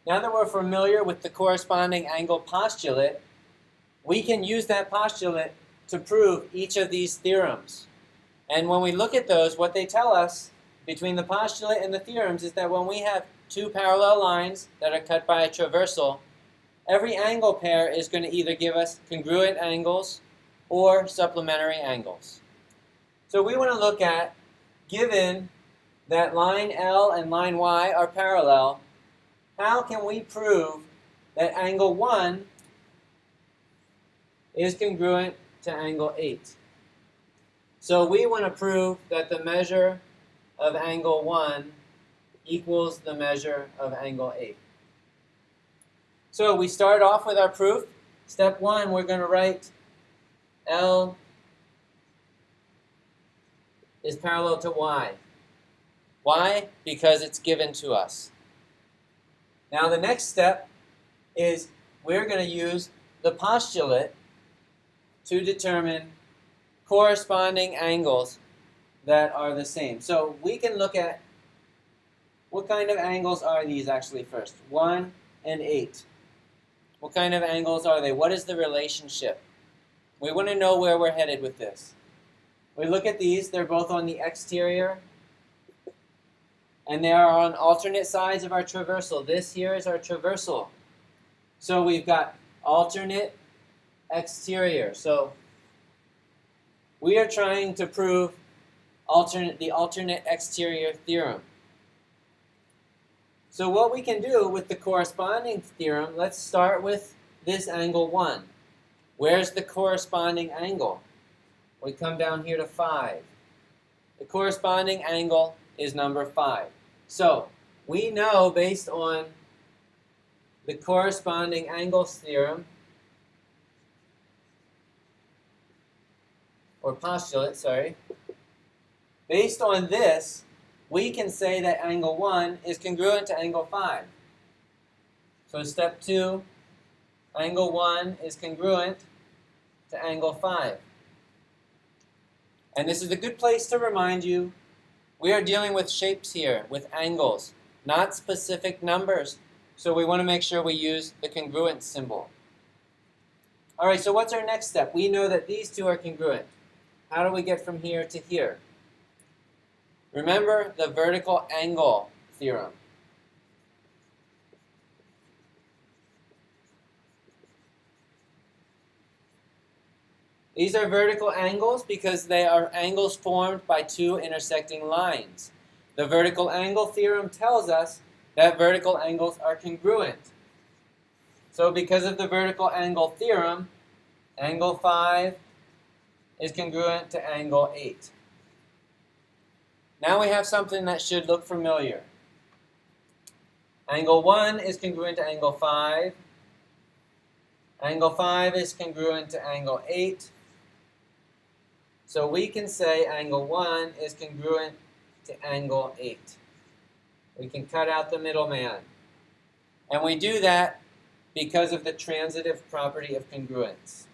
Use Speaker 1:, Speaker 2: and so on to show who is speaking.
Speaker 1: Now that we're familiar with the corresponding angle postulate, we can use that postulate to prove each of these theorems. And when we look at those, what they tell us between the postulate and the theorems is that when we have two parallel lines that are cut by a traversal, every angle pair is going to either give us congruent angles or supplementary angles. So we want to look at, given that line L and line Y are parallel, how can we prove that angle 1 is congruent to angle 8? So we want to prove that the measure of angle 1 equals the measure of angle 8. So we start off with our proof. Step 1, we're going to write L is parallel to Y. Why? Because it's given to us. Now the next step is we're going to use the postulate to determine corresponding angles that are the same. So we can look at what kind of angles are these actually first. 1 and 8. What kind of angles are they? What is the relationship? We want to know where we're headed with this. We look at these. They're both on the exterior, and they are on alternate sides of our traversal. This here is our traversal. So we've got alternate exterior. So we are trying to prove the alternate exterior theorem. So what we can do with the corresponding theorem, let's start with this angle 1. Where's the corresponding angle? We come down here to 5. The corresponding angle is number 5. So we know, based on the corresponding angles theorem, or postulate, sorry, based on this, we can say that angle 1 is congruent to angle 5. So step 2, angle 1 is congruent to angle 5. And this is a good place to remind you, we are dealing with shapes here, with angles, not specific numbers. So we want to make sure we use the congruent symbol. All right, so what's our next step? We know that these two are congruent. How do we get from here to here? Remember the vertical angle theorem. These are vertical angles because they are angles formed by two intersecting lines. The vertical angle theorem tells us that vertical angles are congruent. So because of the vertical angle theorem, angle 5 is congruent to angle 8. Now we have something that should look familiar. Angle 1 is congruent to angle 5. Angle 5 is congruent to angle 8. So we can say angle 1 is congruent to angle 8. We can cut out the middleman. And we do that because of the transitive property of congruence.